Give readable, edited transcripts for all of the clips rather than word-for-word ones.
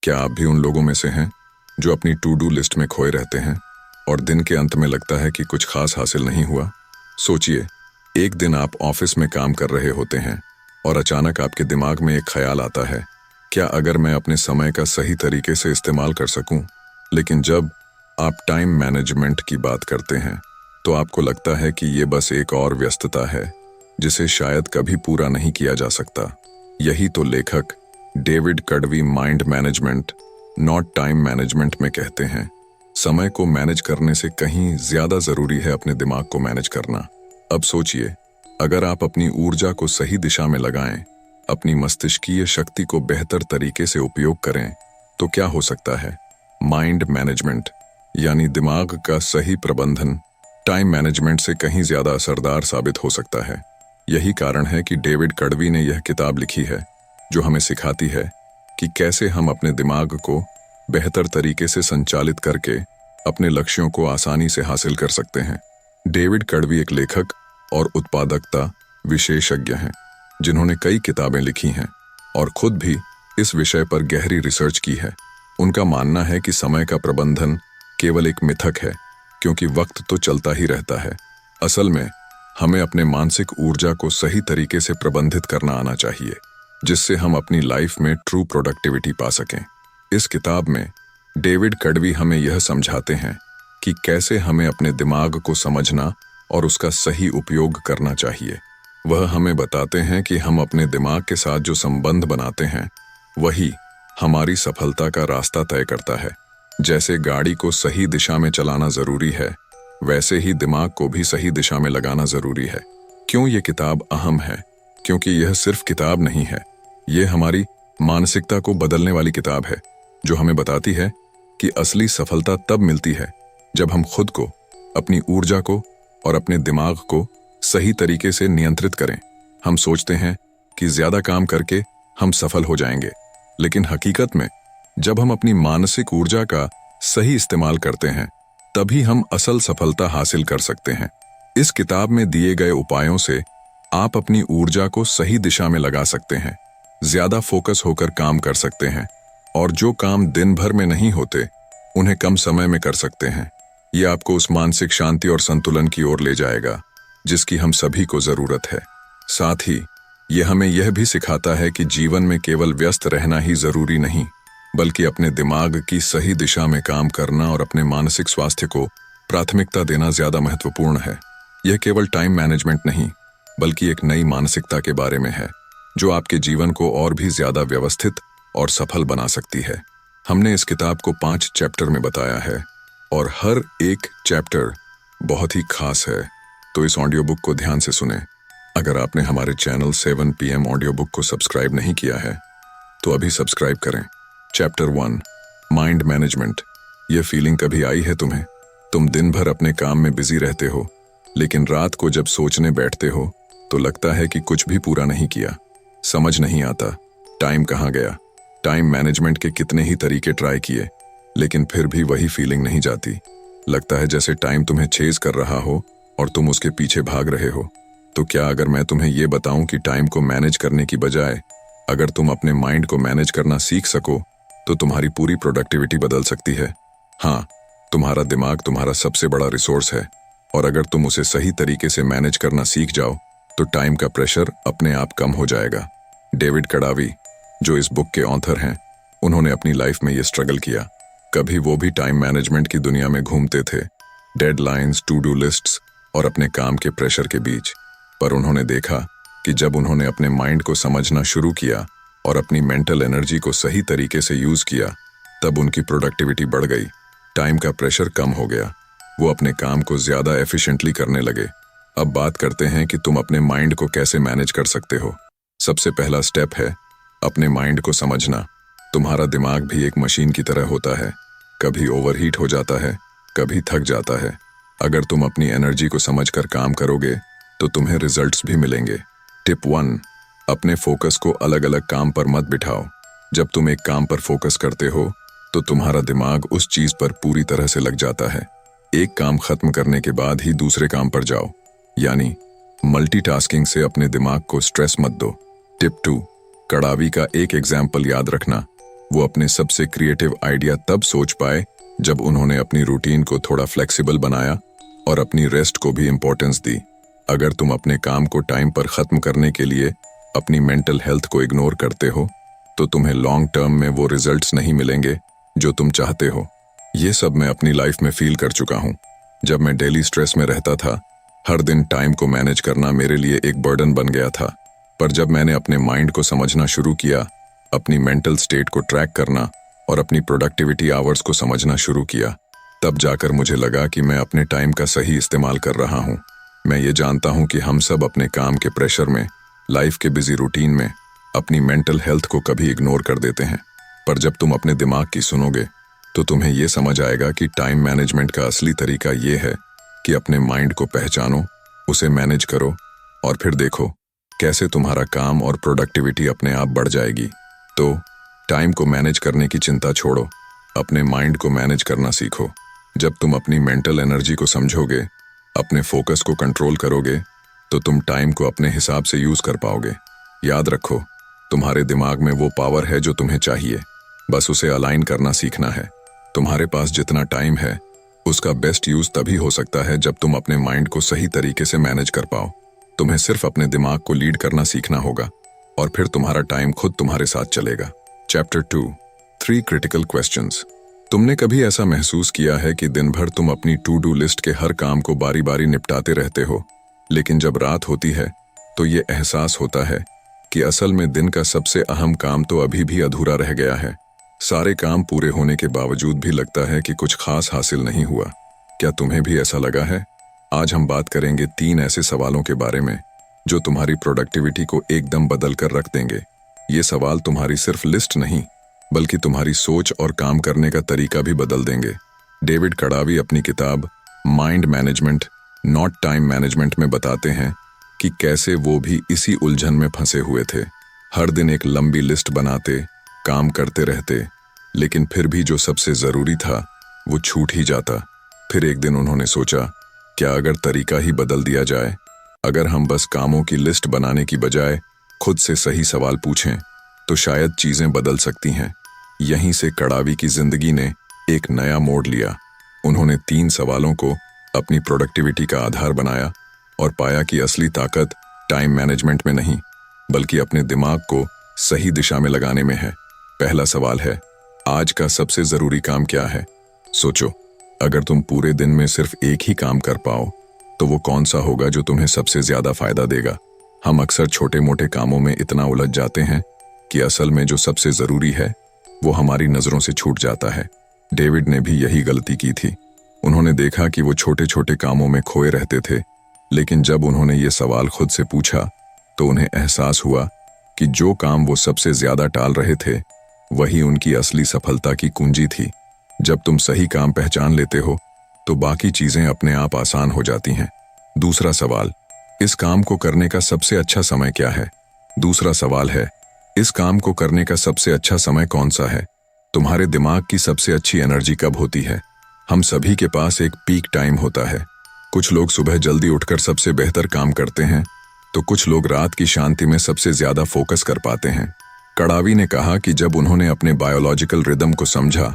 क्या आप भी उन लोगों में से हैं जो अपनी टू डू लिस्ट में खोए रहते हैं और दिन के अंत में लगता है कि कुछ खास हासिल नहीं हुआ? सोचिए, एक दिन आप ऑफिस में काम कर रहे होते हैं और अचानक आपके दिमाग में एक ख्याल आता है, क्या अगर मैं अपने समय का सही तरीके से इस्तेमाल कर सकूं? लेकिन जब आप टाइम मैनेजमेंट की बात करते हैं तो आपको लगता है कि ये बस एक और व्यस्तता है जिसे शायद कभी पूरा नहीं किया जा सकता। यही तो लेखक डेविड कडवी mind management not time management में कहते हैं, समय को मैनेज करने से कहीं ज्यादा जरूरी है अपने दिमाग को मैनेज करना। अब सोचिए, अगर आप अपनी ऊर्जा को सही दिशा में लगाएं, अपनी मस्तिष्कीय शक्ति को बेहतर तरीके से उपयोग करें, तो क्या हो सकता है? माइंड मैनेजमेंट यानी दिमाग का सही प्रबंधन टाइम मैनेजमेंट से कहीं ज्यादा असरदार साबित हो सकता है। यही कारण है कि डेविड कडवी ने यह किताब लिखी है जो हमें सिखाती है कि कैसे हम अपने दिमाग को बेहतर तरीके से संचालित करके अपने लक्ष्यों को आसानी से हासिल कर सकते हैं। डेविड कडवी एक लेखक और उत्पादकता विशेषज्ञ हैं जिन्होंने कई किताबें लिखी हैं और खुद भी इस विषय पर गहरी रिसर्च की है। उनका मानना है कि समय का प्रबंधन केवल एक मिथक है, क्योंकि वक्त तो चलता ही रहता है। असल में हमें अपने मानसिक ऊर्जा को सही तरीके से प्रबंधित करना आना चाहिए, जिससे हम अपनी लाइफ में ट्रू प्रोडक्टिविटी पा सकें। इस किताब में डेविड कडवी हमें यह समझाते हैं कि कैसे हमें अपने दिमाग को समझना और उसका सही उपयोग करना चाहिए। वह हमें बताते हैं कि हम अपने दिमाग के साथ जो संबंध बनाते हैं वही हमारी सफलता का रास्ता तय करता है। जैसे गाड़ी को सही दिशा में चलाना जरूरी है, वैसे ही दिमाग को भी सही दिशा में लगाना जरूरी है। क्यों ये किताब अहम है? क्योंकि यह सिर्फ किताब नहीं है, ये हमारी मानसिकता को बदलने वाली किताब है जो हमें बताती है कि असली सफलता तब मिलती है जब हम खुद को, अपनी ऊर्जा को और अपने दिमाग को सही तरीके से नियंत्रित करें। हम सोचते हैं कि ज्यादा काम करके हम सफल हो जाएंगे, लेकिन हकीकत में जब हम अपनी मानसिक ऊर्जा का सही इस्तेमाल करते हैं तभी हम असल सफलता हासिल कर सकते हैं। इस किताब में दिए गए उपायों से आप अपनी ऊर्जा को सही दिशा में लगा सकते हैं, ज्यादा फोकस होकर काम कर सकते हैं और जो काम दिन भर में नहीं होते उन्हें कम समय में कर सकते हैं। ये आपको उस मानसिक शांति और संतुलन की ओर ले जाएगा जिसकी हम सभी को जरूरत है। साथ ही यह हमें यह भी सिखाता है कि जीवन में केवल व्यस्त रहना ही जरूरी नहीं, बल्कि अपने दिमाग की सही दिशा में काम करना और अपने मानसिक स्वास्थ्य को प्राथमिकता देना ज्यादा महत्वपूर्ण है। यह केवल टाइम मैनेजमेंट नहीं, बल्कि एक नई मानसिकता के बारे में है जो आपके जीवन को और भी ज्यादा व्यवस्थित और सफल बना सकती है। हमने इस किताब को 5 चैप्टर में बताया है और हर एक चैप्टर बहुत ही खास है, तो इस ऑडियो बुक को ध्यान से सुनें। अगर आपने हमारे चैनल 7 PM ऑडियो बुक को सब्सक्राइब नहीं किया है तो अभी सब्सक्राइब करें। Chapter 1 mind management. यह फीलिंग कभी आई है तुम्हें? तुम दिन भर अपने काम में बिजी रहते हो, लेकिन रात को जब सोचने बैठते हो तो लगता है कि कुछ भी पूरा नहीं किया। समझ नहीं आता टाइम कहाँ गया। टाइम मैनेजमेंट के कितने ही तरीके ट्राई किए, लेकिन फिर भी वही फीलिंग नहीं जाती। लगता है जैसे टाइम तुम्हें चेज कर रहा हो और तुम उसके पीछे भाग रहे हो। तो क्या अगर मैं तुम्हें ये बताऊं कि टाइम को मैनेज करने की बजाय अगर तुम अपने माइंड को मैनेज करना सीख सको तो तुम्हारी पूरी प्रोडक्टिविटी बदल सकती है। हाँ, तुम्हारा दिमाग तुम्हारा सबसे बड़ा रिसोर्स है और अगर तुम उसे सही तरीके से मैनेज करना सीख जाओ तो टाइम का प्रेशर अपने आप कम हो जाएगा। डेविड कडावी, जो इस बुक के ऑथर हैं, उन्होंने अपनी लाइफ में ये स्ट्रगल किया। कभी वो भी टाइम मैनेजमेंट की दुनिया में घूमते थे, डेडलाइंस, टू डू लिस्ट्स और अपने काम के प्रेशर के बीच। पर उन्होंने देखा कि जब उन्होंने अपने माइंड को समझना शुरू किया और अपनी मेंटल एनर्जी को सही तरीके से यूज किया, तब उनकी प्रोडक्टिविटी बढ़ गई, टाइम का प्रेशर कम हो गया, वो अपने काम को ज्यादा एफिशिएंटली करने लगे। अब बात करते हैं कि तुम अपने माइंड को कैसे मैनेज कर सकते हो। सबसे पहला स्टेप है अपने माइंड को समझना। तुम्हारा दिमाग भी एक मशीन की तरह होता है, कभी ओवरहीट हो जाता है, कभी थक जाता है। अगर तुम अपनी एनर्जी को समझकर काम करोगे तो तुम्हें रिजल्ट्स भी मिलेंगे। टिप 1, अपने फोकस को अलग अलग काम पर मत बिठाओ। जब तुम एक काम पर फोकस करते हो तो तुम्हारा दिमाग उस चीज पर पूरी तरह से लग जाता है। एक काम खत्म करने के बाद ही दूसरे काम पर जाओ, यानी मल्टीटास्किंग से अपने दिमाग को स्ट्रेस मत दो। टिप 2, कड़ावी का एक एग्जाम्पल याद रखना। वो अपने सबसे क्रिएटिव आइडिया तब सोच पाए जब उन्होंने अपनी रूटीन को थोड़ा फ्लेक्सिबल बनाया और अपनी रेस्ट को भी इम्पोर्टेंस दी। अगर तुम अपने काम को टाइम पर खत्म करने के लिए अपनी मेंटल हेल्थ को इग्नोर करते हो तो तुम्हें लॉन्ग टर्म में वो रिजल्ट्स नहीं मिलेंगे जो तुम चाहते हो। ये सब मैं अपनी लाइफ में फील कर चुका हूँ। जब मैं डेली स्ट्रेस में रहता था, हर दिन टाइम को मैनेज करना मेरे लिए एक बर्डन बन गया था। पर जब मैंने अपने माइंड को समझना शुरू किया, अपनी मेंटल स्टेट को ट्रैक करना और अपनी प्रोडक्टिविटी आवर्स को समझना शुरू किया, तब जाकर मुझे लगा कि मैं अपने टाइम का सही इस्तेमाल कर रहा हूँ। मैं ये जानता हूँ कि हम सब अपने काम के प्रेशर में, लाइफ के बिजी रूटीन में अपनी मेंटल हेल्थ को कभी इग्नोर कर देते हैं। पर जब तुम अपने दिमाग की सुनोगे तो तुम्हें ये समझ आएगा कि टाइम मैनेजमेंट का असली तरीका ये है कि अपने माइंड को पहचानो, उसे मैनेज करो और फिर देखो कैसे तुम्हारा काम और प्रोडक्टिविटी अपने आप बढ़ जाएगी। तो टाइम को मैनेज करने की चिंता छोड़ो, अपने माइंड को मैनेज करना सीखो। जब तुम अपनी मेंटल एनर्जी को समझोगे, अपने फोकस को कंट्रोल करोगे, तो तुम टाइम को अपने हिसाब से यूज कर पाओगे। याद रखो, तुम्हारे दिमाग में वो पावर है जो तुम्हें चाहिए, बस उसे अलाइन करना सीखना है। तुम्हारे पास जितना टाइम है उसका बेस्ट यूज तभी हो सकता है जब तुम अपने माइंड को सही तरीके से मैनेज कर पाओ। तुम्हें सिर्फ अपने दिमाग को लीड करना सीखना होगा और फिर तुम्हारा टाइम खुद तुम्हारे साथ चलेगा। Chapter 2, 3 critical questions. तुमने कभी ऐसा महसूस किया है कि दिन भर तुम अपनी टू डू लिस्ट के हर काम को बारी बारी निपटाते रहते हो, लेकिन जब रात होती है तो ये एहसास होता है कि असल में दिन का सबसे अहम काम तो अभी भी अधूरा रह गया है। सारे काम पूरे होने के बावजूद भी लगता है कि कुछ खास हासिल नहीं हुआ। क्या तुम्हें भी ऐसा लगा है? आज हम बात करेंगे 3 ऐसे सवालों के बारे में जो तुम्हारी प्रोडक्टिविटी को एकदम बदल कर रख देंगे। ये सवाल तुम्हारी सिर्फ लिस्ट नहीं, बल्कि तुम्हारी सोच और काम करने का तरीका भी बदल देंगे। डेविड कड़ावी अपनी किताब mind management not time management में बताते हैं कि कैसे वो भी इसी उलझन में फंसे हुए थे। हर दिन एक लंबी लिस्ट बनाते, काम करते रहते, लेकिन फिर भी जो सबसे जरूरी था वो छूट ही जाता। फिर एक दिन उन्होंने सोचा, क्या अगर तरीका ही बदल दिया जाए? अगर हम बस कामों की लिस्ट बनाने की बजाय खुद से सही सवाल पूछें तो शायद चीजें बदल सकती हैं। यहीं से कड़ावी की जिंदगी ने एक नया मोड़ लिया। उन्होंने 3 सवालों को अपनी प्रोडक्टिविटी का आधार बनाया और पाया कि असली ताकत टाइम मैनेजमेंट में नहीं, बल्कि अपने दिमाग को सही दिशा में लगाने में है। पहला सवाल है, आज का सबसे जरूरी काम क्या है? सोचो, अगर तुम पूरे दिन में सिर्फ एक ही काम कर पाओ तो वो कौन सा होगा जो तुम्हें सबसे ज्यादा फायदा देगा? हम अक्सर छोटे मोटे कामों में इतना उलझ जाते हैं कि असल में जो सबसे जरूरी है वो हमारी नजरों से छूट जाता है। डेविड ने भी यही गलती की थी। उन्होंने देखा कि वो छोटे छोटे कामों में खोए रहते थे, लेकिन जब उन्होंने ये सवाल खुद से पूछा तो उन्हें एहसास हुआ कि जो काम वो सबसे ज्यादा टाल रहे थे वही उनकी असली सफलता की कुंजी थी। जब तुम सही काम पहचान लेते हो तो बाकी चीजें अपने आप आसान हो जाती हैं। दूसरा सवाल, इस काम को करने का सबसे अच्छा समय क्या है? दूसरा सवाल है, इस काम को करने का सबसे अच्छा समय कौन सा है? तुम्हारे दिमाग की सबसे अच्छी एनर्जी कब होती है? हम सभी के पास एक पीक टाइम होता है। कुछ लोग सुबह जल्दी उठकर सबसे बेहतर काम करते हैं, तो कुछ लोग रात की शांति में सबसे ज्यादा फोकस कर पाते हैं। कड़ावी ने कहा कि जब उन्होंने अपने बायोलॉजिकल रिदम को समझा,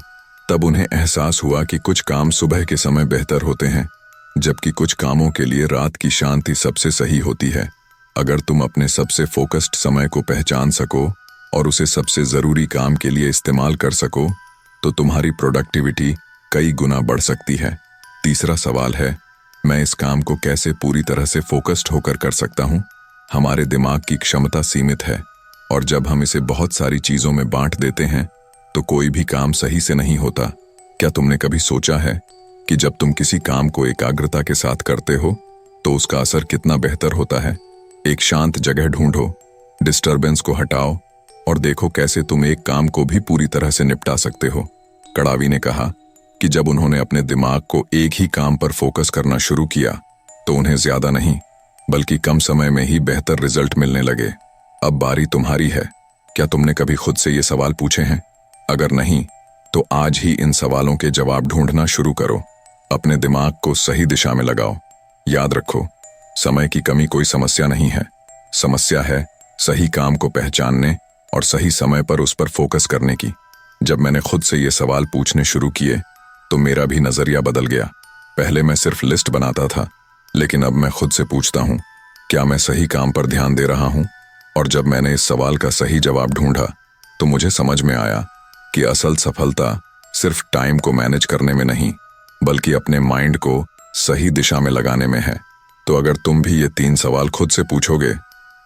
तब उन्हें एहसास हुआ कि कुछ काम सुबह के समय बेहतर होते हैं, जबकि कुछ कामों के लिए रात की शांति सबसे सही होती है। अगर तुम अपने सबसे फोकस्ड समय को पहचान सको और उसे सबसे जरूरी काम के लिए इस्तेमाल कर सको, तो तुम्हारी प्रोडक्टिविटी कई गुना बढ़ सकती है। तीसरा सवाल है, मैं इस काम को कैसे पूरी तरह से फोकस्ड होकर कर सकता हूँ? हमारे दिमाग की क्षमता सीमित है और जब हम इसे बहुत सारी चीजों में बांट देते हैं तो कोई भी काम सही से नहीं होता। क्या तुमने कभी सोचा है कि जब तुम किसी काम को एकाग्रता के साथ करते हो तो उसका असर कितना बेहतर होता है? एक शांत जगह ढूंढो, डिस्टरबेंस को हटाओ और देखो कैसे तुम एक काम को भी पूरी तरह से निपटा सकते हो। कड़ावी ने कहा कि जब उन्होंने अपने दिमाग को एक ही काम पर फोकस करना शुरू किया तो उन्हें ज्यादा नहीं बल्कि कम समय में ही बेहतर रिजल्ट मिलने लगे। अब बारी तुम्हारी है। क्या तुमने कभी खुद से ये सवाल पूछे हैं? अगर नहीं, तो आज ही इन सवालों के जवाब ढूंढना शुरू करो। अपने दिमाग को सही दिशा में लगाओ। याद रखो, समय की कमी कोई समस्या नहीं है। समस्या है सही काम को पहचानने और सही समय पर उस पर फोकस करने की। जब मैंने खुद से ये सवाल पूछने शुरू किए तो मेरा भी नजरिया बदल गया। पहले मैं सिर्फ लिस्ट बनाता था, लेकिन अब मैं खुद से पूछता हूँ, क्या मैं सही काम पर ध्यान दे रहा हूँ? और जब मैंने इस सवाल का सही जवाब ढूंढा तो मुझे समझ में आया कि असल सफलता सिर्फ टाइम को मैनेज करने में नहीं, बल्कि अपने माइंड को सही दिशा में लगाने में है। तो अगर तुम भी ये 3 सवाल खुद से पूछोगे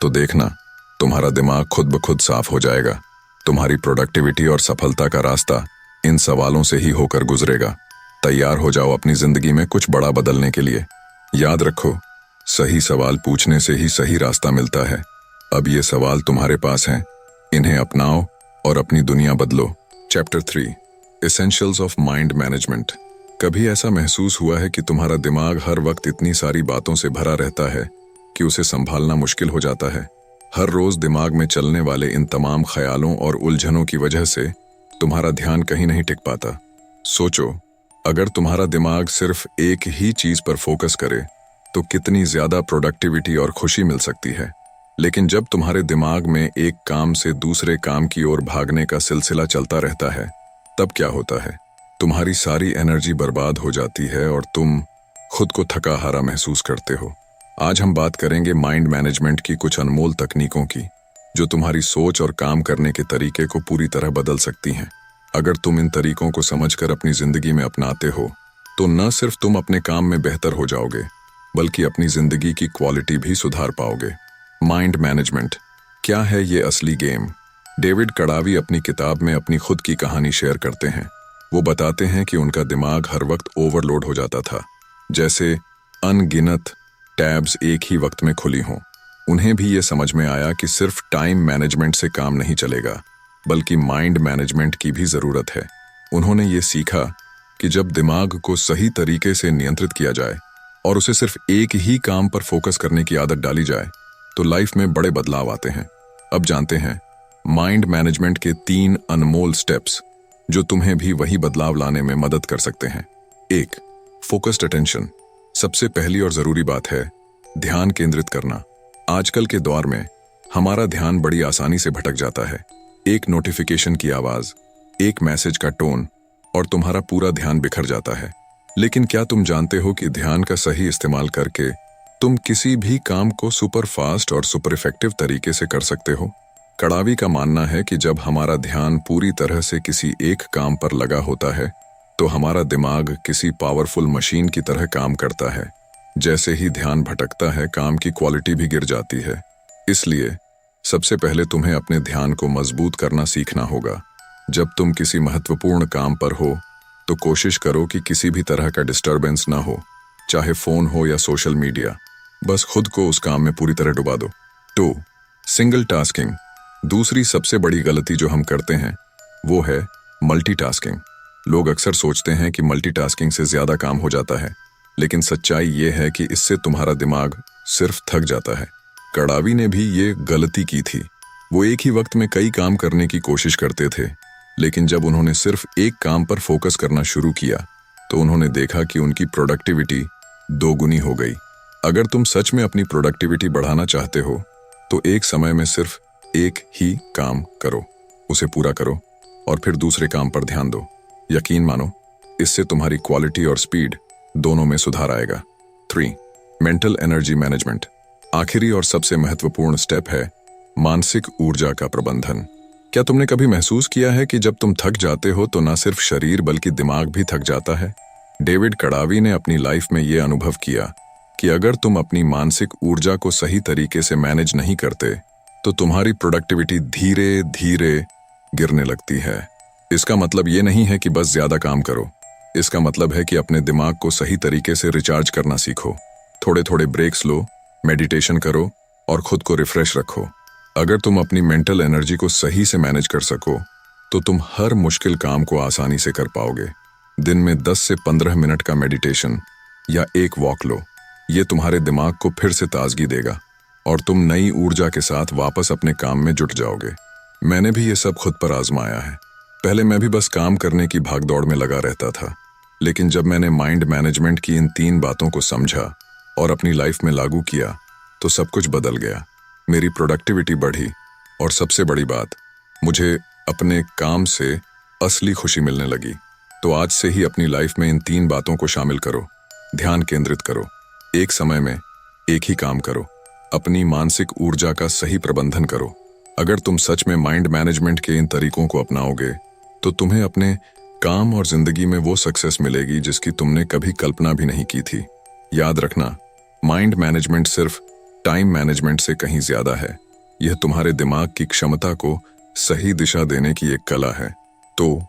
तो देखना, तुम्हारा दिमाग खुद ब खुद साफ हो जाएगा। तुम्हारी प्रोडक्टिविटी और सफलता का रास्ता इन सवालों से ही होकर गुजरेगा। तैयार हो जाओ अपनी जिंदगी में कुछ बड़ा बदलने के लिए। याद रखो, सही सवाल पूछने से ही सही रास्ता मिलता है। अब ये सवाल तुम्हारे पास हैं, इन्हें अपनाओ और अपनी दुनिया बदलो। Chapter 3, essentials of mind management. कभी ऐसा महसूस हुआ है कि तुम्हारा दिमाग हर वक्त इतनी सारी बातों से भरा रहता है कि उसे संभालना मुश्किल हो जाता है? हर रोज दिमाग में चलने वाले इन तमाम ख्यालों और उलझनों की वजह से तुम्हारा ध्यान कहीं नहीं टिक पाता। सोचो, अगर तुम्हारा दिमाग सिर्फ एक ही चीज पर फोकस करे तो कितनी ज्यादा प्रोडक्टिविटी और खुशी मिल सकती है। लेकिन जब तुम्हारे दिमाग में एक काम से दूसरे काम की ओर भागने का सिलसिला चलता रहता है, तब क्या होता है? तुम्हारी सारी एनर्जी बर्बाद हो जाती है और तुम खुद को थका हारा महसूस करते हो। आज हम बात करेंगे माइंड मैनेजमेंट की कुछ अनमोल तकनीकों की, जो तुम्हारी सोच और काम करने के तरीके को पूरी तरह बदल सकती हैं। अगर तुम इन तरीकों को समझकर अपनी जिंदगी में अपनाते हो तो न सिर्फ तुम अपने काम में बेहतर हो जाओगे, बल्कि अपनी जिंदगी की क्वालिटी भी सुधार पाओगे। माइंड मैनेजमेंट क्या है ये असली गेम? डेविड कड़ावी अपनी किताब में अपनी खुद की कहानी शेयर करते हैं। वो बताते हैं कि उनका दिमाग हर वक्त ओवरलोड हो जाता था, जैसे अनगिनत टैब्स एक ही वक्त में खुली हों। उन्हें भी ये समझ में आया कि सिर्फ टाइम मैनेजमेंट से काम नहीं चलेगा, बल्कि माइंड मैनेजमेंट की भी जरूरत है। उन्होंने ये सीखा कि जब दिमाग को सही तरीके से नियंत्रित किया जाए और उसे सिर्फ एक ही काम पर फोकस करने की आदत डाली जाए तो लाइफ में बड़े बदलाव आते हैं। अब जानते हैं माइंड मैनेजमेंट के 3 अनमोल स्टेप्स जो तुम्हें भी वही बदलाव लाने में मदद कर सकते हैं। 1, फोकस्ड अटेंशन। सबसे पहली और जरूरी बात है ध्यान केंद्रित करना। आजकल के दौर में हमारा ध्यान बड़ी आसानी से भटक जाता है। एक नोटिफिकेशन की आवाज, एक मैसेज का टोन और तुम्हारा पूरा ध्यान बिखर जाता है। लेकिन क्या तुम जानते हो कि ध्यान का सही इस्तेमाल करके तुम किसी भी काम को सुपर फास्ट और सुपर इफेक्टिव तरीके से कर सकते हो? कड़ावी का मानना है कि जब हमारा ध्यान पूरी तरह से किसी एक काम पर लगा होता है तो हमारा दिमाग किसी पावरफुल मशीन की तरह काम करता है। जैसे ही ध्यान भटकता है, काम की क्वालिटी भी गिर जाती है। इसलिए सबसे पहले तुम्हें अपने ध्यान को मजबूत करना सीखना होगा। जब तुम किसी महत्वपूर्ण काम पर हो तो कोशिश करो कि किसी भी तरह का डिस्टर्बेंस ना हो, चाहे फोन हो या सोशल मीडिया। बस खुद को उस काम में पूरी तरह डुबा दो। 2, सिंगल टास्किंग। दूसरी सबसे बड़ी गलती जो हम करते हैं वो है मल्टीटास्किंग। लोग अक्सर सोचते हैं कि मल्टीटास्किंग से ज्यादा काम हो जाता है, लेकिन सच्चाई ये है कि इससे तुम्हारा दिमाग सिर्फ थक जाता है। कड़ावी ने भी ये गलती की थी। वो एक ही वक्त में कई काम करने की कोशिश करते थे, लेकिन जब उन्होंने सिर्फ एक काम पर फोकस करना शुरू किया तो उन्होंने देखा कि उनकी प्रोडक्टिविटी 2 गुनी हो गई। अगर तुम सच में अपनी प्रोडक्टिविटी बढ़ाना चाहते हो तो एक समय में सिर्फ एक ही काम करो, उसे पूरा करो और फिर दूसरे काम पर ध्यान दो। यकीन मानो, इससे तुम्हारी क्वालिटी और स्पीड दोनों में सुधार आएगा। 3, मेंटल एनर्जी मैनेजमेंट। आखिरी और सबसे महत्वपूर्ण स्टेप है मानसिक ऊर्जा का प्रबंधन। क्या तुमने कभी महसूस किया है कि जब तुम थक जाते हो तो न सिर्फ शरीर बल्कि दिमाग भी थक जाता है? डेविड कड़ावी ने अपनी लाइफ में यह अनुभव किया कि अगर तुम अपनी मानसिक ऊर्जा को सही तरीके से मैनेज नहीं करते तो तुम्हारी प्रोडक्टिविटी धीरे धीरे गिरने लगती है। इसका मतलब ये नहीं है कि बस ज्यादा काम करो, इसका मतलब है कि अपने दिमाग को सही तरीके से रिचार्ज करना सीखो। थोड़े थोड़े ब्रेक्स लो, मेडिटेशन करो और खुद को रिफ्रेश रखो। अगर तुम अपनी मेंटल एनर्जी को सही से मैनेज कर सको तो तुम हर मुश्किल काम को आसानी से कर पाओगे। दिन में 10 से 15 मिनट का मेडिटेशन या एक वॉक लो, ये तुम्हारे दिमाग को फिर से ताजगी देगा और तुम नई ऊर्जा के साथ वापस अपने काम में जुट जाओगे। मैंने भी ये सब खुद पर आजमाया है। पहले मैं भी बस काम करने की भागदौड़ में लगा रहता था, लेकिन जब मैंने माइंड मैनेजमेंट की इन 3 बातों को समझा और अपनी लाइफ में लागू किया तो सब कुछ बदल गया। मेरी प्रोडक्टिविटी बढ़ी और सबसे बड़ी बात, मुझे अपने काम से असली खुशी मिलने लगी। तो आज से ही अपनी लाइफ में इन 3 बातों को शामिल करो। ध्यान केंद्रित करो, एक समय में एक ही काम करो, अपनी मानसिक ऊर्जा का सही प्रबंधन करो। अगर तुम सच में माइंड मैनेजमेंट के इन तरीकों को अपनाओगे तो तुम्हें अपने काम और जिंदगी में वो सक्सेस मिलेगी जिसकी तुमने कभी कल्पना भी नहीं की थी। याद रखना, माइंड मैनेजमेंट सिर्फ टाइम मैनेजमेंट से कहीं ज्यादा है। यह तुम्हारे दिमाग की क्षमता को सही दिशा देने की एक कला है। तो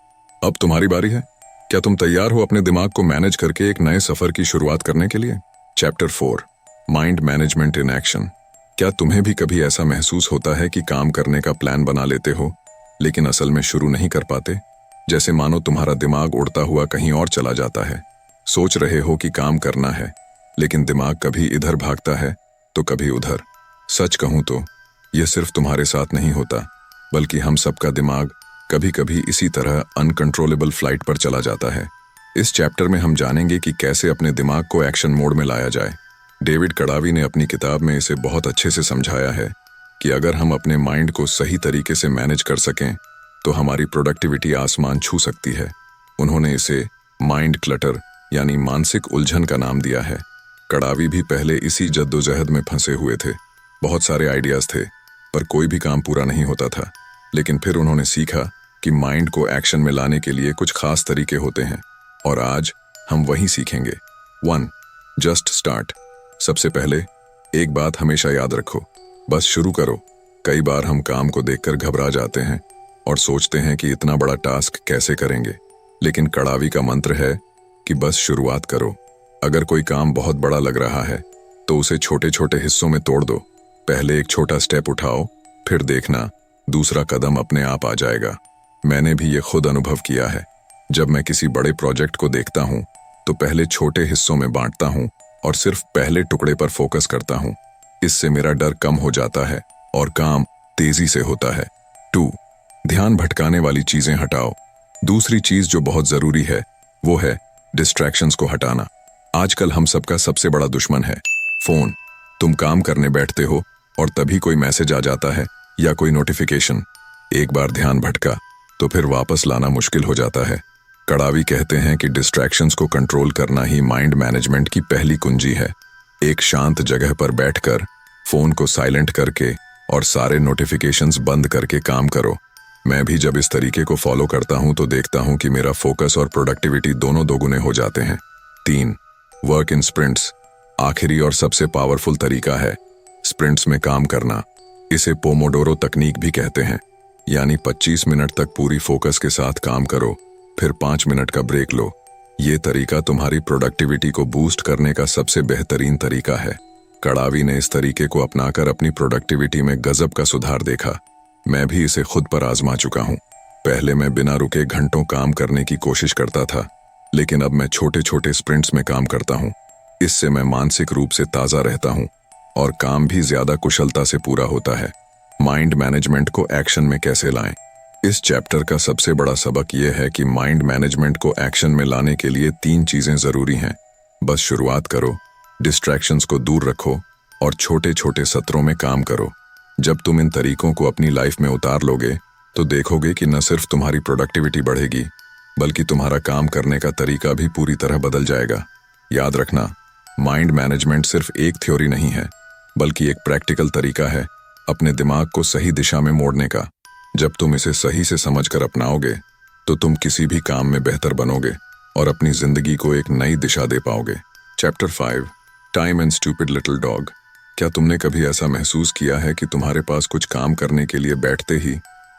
अब तुम्हारी बारी है। क्या तुम तैयार हो अपने दिमाग को मैनेज करके एक नए सफर की शुरुआत करने के लिए? Chapter 4, mind management in action. क्या तुम्हें भी कभी ऐसा महसूस होता है कि काम करने का प्लान बना लेते हो लेकिन असल में शुरू नहीं कर पाते? जैसे मानो तुम्हारा दिमाग उड़ता हुआ कहीं और चला जाता है। सोच रहे हो कि काम करना है, लेकिन दिमाग कभी इधर भागता है तो कभी उधर। सच कहूं तो यह सिर्फ तुम्हारे साथ नहीं होता, बल्कि हम सबका दिमाग कभी कभी इसी तरह अनकंट्रोलेबल फ्लाइट पर चला जाता है। इस चैप्टर में हम जानेंगे कि कैसे अपने दिमाग को एक्शन मोड में लाया जाए। डेविड कड़ावी ने अपनी किताब में इसे बहुत अच्छे से समझाया है कि अगर हम अपने माइंड को सही तरीके से मैनेज कर सकें तो हमारी प्रोडक्टिविटी आसमान छू सकती है। उन्होंने इसे माइंड क्लटर यानी मानसिक उलझन का नाम दिया है। कड़ावी भी पहले इसी जद्दोजहद में फंसे हुए थे। बहुत सारे आइडियाज थे पर कोई भी काम पूरा नहीं होता था। लेकिन फिर उन्होंने सीखा कि माइंड को एक्शन में लाने के लिए कुछ खास तरीके होते हैं, और आज हम वही सीखेंगे। 1. Just start. सबसे पहले एक बात हमेशा याद रखो, बस शुरू करो। कई बार हम काम को देखकर घबरा जाते हैं और सोचते हैं कि इतना बड़ा टास्क कैसे करेंगे, लेकिन कड़ावी का मंत्र है कि बस शुरुआत करो। अगर कोई काम बहुत बड़ा लग रहा है तो उसे छोटे छोटे हिस्सों में तोड़ दो। पहले एक छोटा स्टेप उठाओ, फिर देखना दूसरा कदम अपने आप आ जाएगा। मैंने भी ये खुद अनुभव किया है। जब मैं किसी बड़े प्रोजेक्ट को देखता हूँ तो पहले छोटे हिस्सों में बांटता हूँ और सिर्फ पहले टुकड़े पर फोकस करता हूँ। इससे मेरा डर कम हो जाता है और काम तेजी से होता है। 2. ध्यान भटकाने वाली चीजें हटाओ। दूसरी चीज जो बहुत जरूरी है वो है डिस्ट्रैक्शंस को हटाना। आजकल हम सबका सबसे बड़ा दुश्मन है फोन। तुम काम करने बैठते हो और तभी कोई मैसेज आ जाता है या कोई नोटिफिकेशन। एक बार ध्यान भटका तो फिर वापस लाना मुश्किल हो जाता है। कड़ावी कहते हैं कि डिस्ट्रैक्शंस को कंट्रोल करना ही माइंड मैनेजमेंट की पहली कुंजी है। एक शांत जगह पर बैठकर फोन को साइलेंट करके और सारे नोटिफिकेशंस बंद करके काम करो। मैं भी जब इस तरीके को फॉलो करता हूं तो देखता हूं कि मेरा फोकस और प्रोडक्टिविटी दोनों दोगुने हो जाते हैं। 3. Work in sprints. आखिरी और सबसे पावरफुल तरीका है स्प्रिंट्स में काम करना। इसे पोमोडोरो तकनीक भी कहते हैं, यानी 25 मिनट तक पूरी फोकस के साथ काम करो, फिर 5 मिनट का ब्रेक लो। ये तरीका तुम्हारी प्रोडक्टिविटी को बूस्ट करने का सबसे बेहतरीन तरीका है। कड़ावी ने इस तरीके को अपनाकर अपनी प्रोडक्टिविटी में गजब का सुधार देखा। मैं भी इसे खुद पर आजमा चुका हूँ। पहले मैं बिना रुके घंटों काम करने की कोशिश करता था, लेकिन अब मैं छोटे छोटे स्प्रिंट्स में काम करता हूँ। इससे मैं मानसिक रूप से ताज़ा रहता हूँ और काम भी ज्यादा कुशलता से पूरा होता है। माइंड मैनेजमेंट को एक्शन में कैसे लाएं? इस चैप्टर का सबसे बड़ा सबक यह है कि माइंड मैनेजमेंट को एक्शन में लाने के लिए 3 चीजें जरूरी हैं। बस शुरुआत करो, डिस्ट्रैक्शंस को दूर रखो और छोटे छोटे सत्रों में काम करो। जब तुम इन तरीकों को अपनी लाइफ में उतार लोगे तो देखोगे कि न सिर्फ तुम्हारी प्रोडक्टिविटी बढ़ेगी, बल्कि तुम्हारा काम करने का तरीका भी पूरी तरह बदल जाएगा। याद रखना, माइंड मैनेजमेंट सिर्फ एक थ्योरी नहीं है, बल्कि एक प्रैक्टिकल तरीका है अपने दिमाग को सही दिशा में मोड़ने का। जब तुम इसे सही से समझकर अपनाओगे तो तुम किसी भी काम में बेहतर बनोगे और अपनी जिंदगी को एक नई दिशा दे पाओगे। Chapter 5, time and stupid little dog. क्या तुमने कभी ऐसा महसूस किया है कि तुम्हारे पास कुछ काम करने के लिए बैठते ही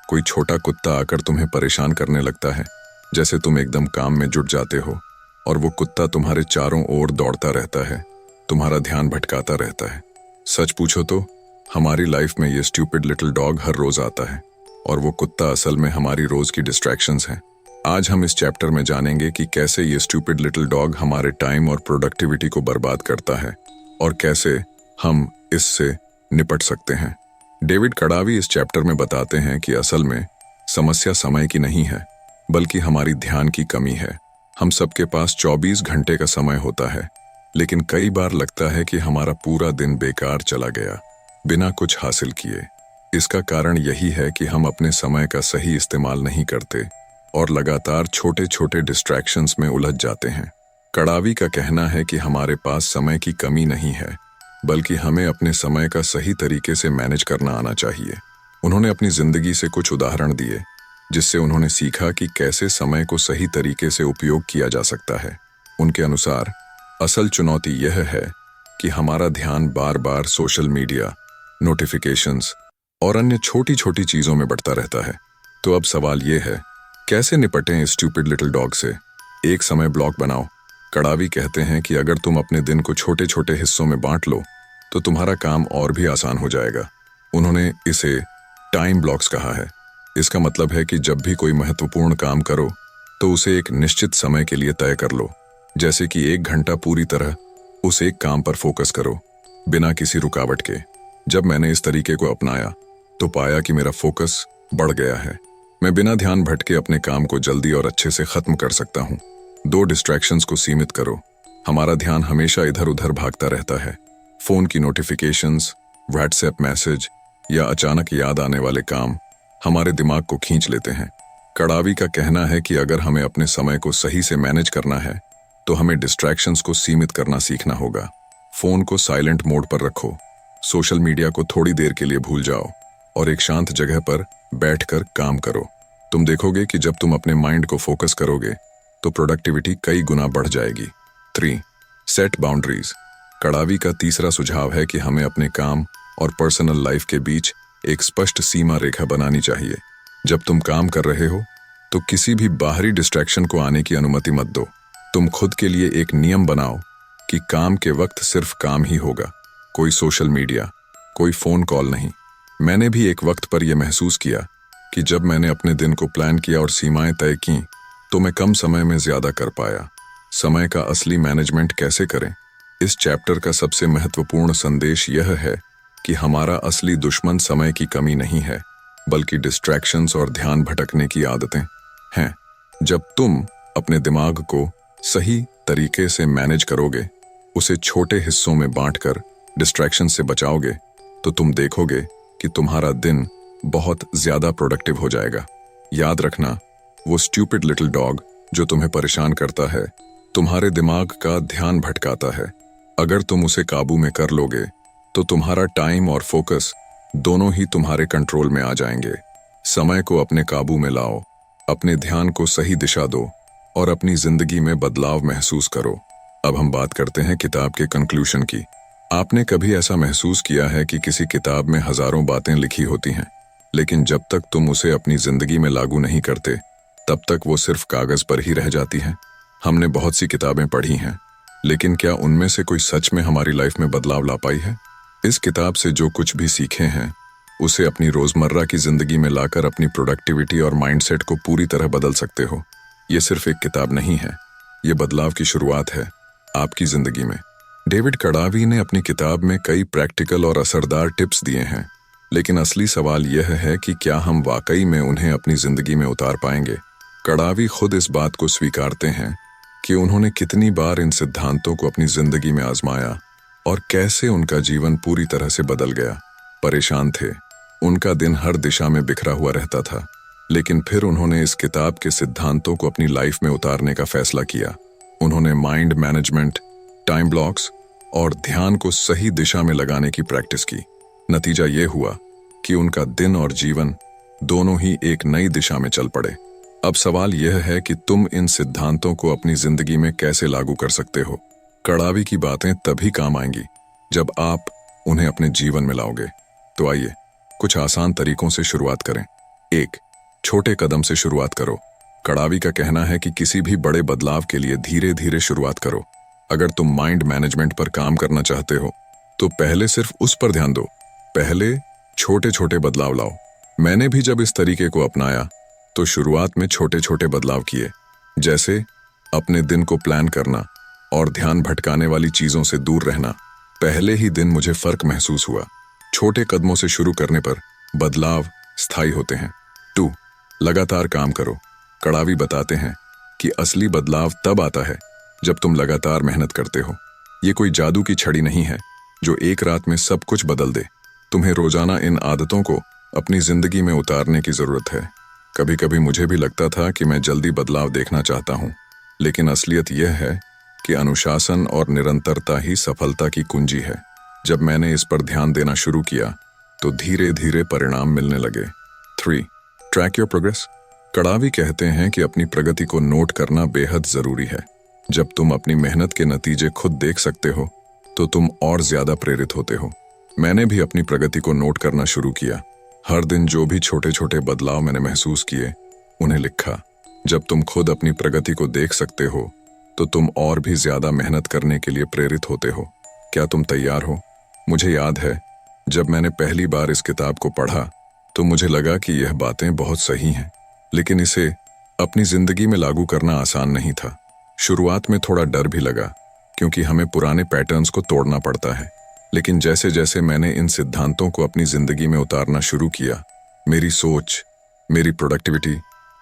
कोई छोटा कुत्ता आकर तुम्हें परेशान करने लगता है? जैसे तुम एकदम काम में जुट जाते हो और वो कुत्ता तुम्हारे चारों ओर दौड़ता रहता है, तुम्हारा ध्यान भटकाता रहता है। सच पूछो तो हमारी लाइफ में ये स्टूपिड लिटिल डॉग हर रोज आता है और वो कुत्ता असल में हमारी रोज की डिस्ट्रैक्शंस हैं। आज हम इस चैप्टर में जानेंगे कि कैसे ये स्टूपिड लिटिल डॉग हमारे टाइम और प्रोडक्टिविटी को बर्बाद करता है और कैसे हम इससे निपट सकते हैं। डेविड कड़ावी इस चैप्टर में बताते हैं कि असल में समस्या समय की नहीं है, बल्कि हमारी ध्यान की कमी है। हम सबके पास 24 घंटे का समय होता है, लेकिन कई बार लगता है कि हमारा पूरा दिन बेकार चला गया, बिना कुछ हासिल किए। इसका कारण यही है कि हम अपने समय का सही इस्तेमाल नहीं करते। और लगातार छोटे छोटे डिस्ट्रैक्शंस में उलझ जाते हैं। कड़ावी का कहना है कि हमारे पास समय की कमी नहीं है, बल्कि हमें अपने समय का सही तरीके से मैनेज करना आना चाहिए। उन्होंने अपनी जिंदगी से कुछ उदाहरण दिए, जिससे उन्होंने सीखा कि कैसे समय को सही तरीके से उपयोग किया जा सकता है। उनके अनुसार असल चुनौती यह है कि हमारा ध्यान बार बार सोशल मीडिया, नोटिफिकेशंस और अन्य छोटी छोटी चीजों में बढ़ता रहता है। तो अब सवाल यह है, कैसे निपटें इस स्टूपिड लिटिल डॉग से? एक समय ब्लॉक बनाओ। कड़ावी कहते हैं कि अगर तुम अपने दिन को छोटे छोटे हिस्सों में बांट लो तो तुम्हारा काम और भी आसान हो जाएगा। उन्होंने इसे टाइम ब्लॉक्स कहा है। इसका मतलब है कि जब भी कोई महत्वपूर्ण काम करो तो उसे एक निश्चित समय के लिए तय कर लो। जैसे कि 1 घंटा पूरी तरह उस एक काम पर फोकस करो, बिना किसी रुकावट के। जब मैंने इस तरीके को अपनाया तो पाया कि मेरा फोकस बढ़ गया है। मैं बिना ध्यान भटके अपने काम को जल्दी और अच्छे से खत्म कर सकता हूँ। 2 डिस्ट्रैक्शंस को सीमित करो। हमारा ध्यान हमेशा इधर उधर भागता रहता है। फोन की नोटिफिकेशंस, व्हाट्सएप मैसेज या अचानक याद आने वाले काम हमारे दिमाग को खींच लेते हैं। कड़ावी का कहना है कि अगर हमें अपने समय को सही से मैनेज करना है तो हमें डिस्ट्रैक्शंस को सीमित करना सीखना होगा। फोन को साइलेंट मोड पर रखो, सोशल मीडिया को थोड़ी देर के लिए भूल जाओ और एक शांत जगह पर बैठकर काम करो। तुम देखोगे कि जब तुम अपने माइंड को फोकस करोगे तो प्रोडक्टिविटी कई गुना बढ़ जाएगी। 3. Set boundaries. कड़ावी का तीसरा सुझाव है कि हमें अपने काम और पर्सनल लाइफ के बीच एक स्पष्ट सीमा रेखा बनानी चाहिए। जब तुम काम कर रहे हो तो किसी भी बाहरी डिस्ट्रैक्शन को आने की अनुमति मत दो। तुम खुद के लिए एक नियम बनाओ कि काम के वक्त सिर्फ काम ही होगा, कोई सोशल मीडिया, कोई फोन कॉल नहीं। मैंने भी एक वक्त पर यह महसूस किया कि जब मैंने अपने दिन को प्लान किया और सीमाएं तय की तो मैं कम समय में ज्यादा कर पाया। समय का असली मैनेजमेंट कैसे करें? इस चैप्टर का सबसे महत्वपूर्ण संदेश यह है कि हमारा असली दुश्मन समय की कमी नहीं है, बल्कि डिस्ट्रैक्शंस और ध्यान भटकने की आदतें हैं। जब तुम अपने दिमाग को सही तरीके से मैनेज करोगे, उसे छोटे हिस्सों में बांटकर डिस्ट्रैक्शन से बचाओगे, तो तुम देखोगे कि तुम्हारा दिन बहुत ज्यादा प्रोडक्टिव हो जाएगा। याद रखना, वो स्टूपिड लिटिल डॉग जो तुम्हें परेशान करता है, तुम्हारे दिमाग का ध्यान भटकाता है। अगर तुम उसे काबू में कर लोगे तो तुम्हारा टाइम और फोकस दोनों ही तुम्हारे कंट्रोल में आ जाएंगे। समय को अपने काबू में लाओ, अपने ध्यान को सही दिशा दो और अपनी जिंदगी में बदलाव महसूस करो। अब हम बात करते हैं किताब के कंक्लूजन की। आपने कभी ऐसा महसूस किया है कि किसी किताब में हजारों बातें लिखी होती हैं, लेकिन जब तक तुम उसे अपनी जिंदगी में लागू नहीं करते तब तक वो सिर्फ कागज पर ही रह जाती हैं? हमने बहुत सी किताबें पढ़ी हैं, लेकिन क्या उनमें से कोई सच में हमारी लाइफ में बदलाव ला पाई है? इस किताब से जो कुछ भी सीखे हैं उसे अपनी रोजमर्रा की जिंदगी में लाकर अपनी प्रोडक्टिविटी और माइंडसेट को पूरी तरह बदल सकते हो। ये सिर्फ एक किताब नहीं है, ये बदलाव की शुरुआत है आपकी जिंदगी में। डेविड कड़ावी ने अपनी किताब में कई प्रैक्टिकल और असरदार टिप्स दिए हैं, लेकिन असली सवाल यह है कि क्या हम वाकई में उन्हें अपनी जिंदगी में उतार पाएंगे? कड़ावी खुद इस बात को स्वीकारते हैं कि उन्होंने कितनी बार इन सिद्धांतों को अपनी जिंदगी में आजमाया और कैसे उनका जीवन पूरी तरह से बदल गया। परेशान थे, उनका दिन हर दिशा में बिखरा हुआ रहता था, लेकिन फिर उन्होंने इस किताब के सिद्धांतों को अपनी लाइफ में उतारने का फैसला किया। उन्होंने माइंड मैनेजमेंट, टाइम ब्लॉक्स और ध्यान को सही दिशा में लगाने की प्रैक्टिस की। नतीजा ये हुआ कि उनका दिन और जीवन दोनों ही एक नई दिशा में चल पड़े। अब सवाल यह है कि तुम इन सिद्धांतों को अपनी जिंदगी में कैसे लागू कर सकते हो। कड़ावी की बातें तभी काम आएंगी जब आप उन्हें अपने जीवन में लाओगे। तो आइए कुछ आसान तरीकों से शुरुआत करें। 1. छोटे कदम से शुरुआत करो। कड़ावी का कहना है कि किसी भी बड़े बदलाव के लिए धीरे धीरे शुरुआत करो। अगर तुम माइंड मैनेजमेंट पर काम करना चाहते हो तो पहले सिर्फ उस पर ध्यान दो। पहले छोटे छोटे बदलाव लाओ। मैंने भी जब इस तरीके को अपनाया तो शुरुआत में छोटे छोटे बदलाव किए, जैसे अपने दिन को प्लान करना और ध्यान भटकाने वाली चीजों से दूर रहना। पहले ही दिन मुझे फर्क महसूस हुआ। छोटे कदमों से शुरू करने पर बदलाव स्थायी होते हैं। 2. लगातार काम करो। कड़ावी बताते हैं कि असली बदलाव तब आता है जब तुम लगातार मेहनत करते हो। ये कोई जादू की छड़ी नहीं है जो एक रात में सब कुछ बदल दे। तुम्हें रोजाना इन आदतों को अपनी जिंदगी में उतारने की जरूरत है। कभी कभी मुझे भी लगता था कि मैं जल्दी बदलाव देखना चाहता हूँ, लेकिन असलियत यह है कि अनुशासन और निरंतरता ही सफलता की कुंजी है। जब मैंने इस पर ध्यान देना शुरू किया तो धीरे धीरे परिणाम मिलने लगे। 3. Track your progress. कड़ावी कहते हैं कि अपनी प्रगति को नोट करना बेहद जरूरी है। जब तुम अपनी मेहनत के नतीजे खुद देख सकते हो तो तुम और ज्यादा प्रेरित होते हो। मैंने भी अपनी प्रगति को नोट करना शुरू किया। हर दिन जो भी छोटे छोटे बदलाव मैंने महसूस किए उन्हें लिखा। जब तुम खुद अपनी प्रगति को देख सकते हो तो तुम और भी ज्यादा मेहनत करने के लिए प्रेरित होते हो। क्या तुम तैयार हो? मुझे याद है जब मैंने पहली बार इस किताब को पढ़ा तो मुझे लगा कि यह बातें बहुत सही हैं, लेकिन इसे अपनी जिंदगी में लागू करना आसान नहीं था। शुरुआत में थोड़ा डर भी लगा क्योंकि हमें पुराने पैटर्न्स को तोड़ना पड़ता है, लेकिन जैसे जैसे मैंने इन सिद्धांतों को अपनी जिंदगी में उतारना शुरू किया, मेरी सोच, मेरी प्रोडक्टिविटी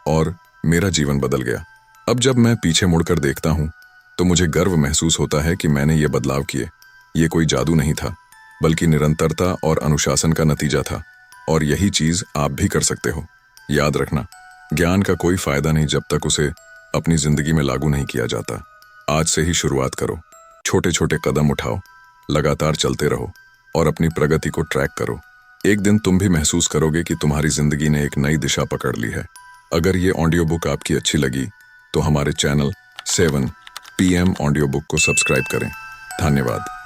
और मेरा जीवन बदल गया। अब जब मैं पीछे मुड़कर देखता हूँ तो मुझे गर्व महसूस होता है कि मैंने ये बदलाव किए। ये कोई जादू नहीं था, बल्कि निरंतरता और अनुशासन का नतीजा था, और यही चीज आप भी कर सकते हो। याद रखना, ज्ञान का कोई फायदा नहीं जब तक उसे अपनी जिंदगी में लागू नहीं किया जाता। आज से ही शुरुआत करो, छोटे छोटे कदम उठाओ, लगातार चलते रहो और अपनी प्रगति को ट्रैक करो। एक दिन तुम भी महसूस करोगे कि तुम्हारी जिंदगी ने एक नई दिशा पकड़ ली है। अगर ये ऑडियो बुक आपकी अच्छी लगी तो हमारे चैनल 7 PM ऑडियो बुक को सब्सक्राइब करें। धन्यवाद।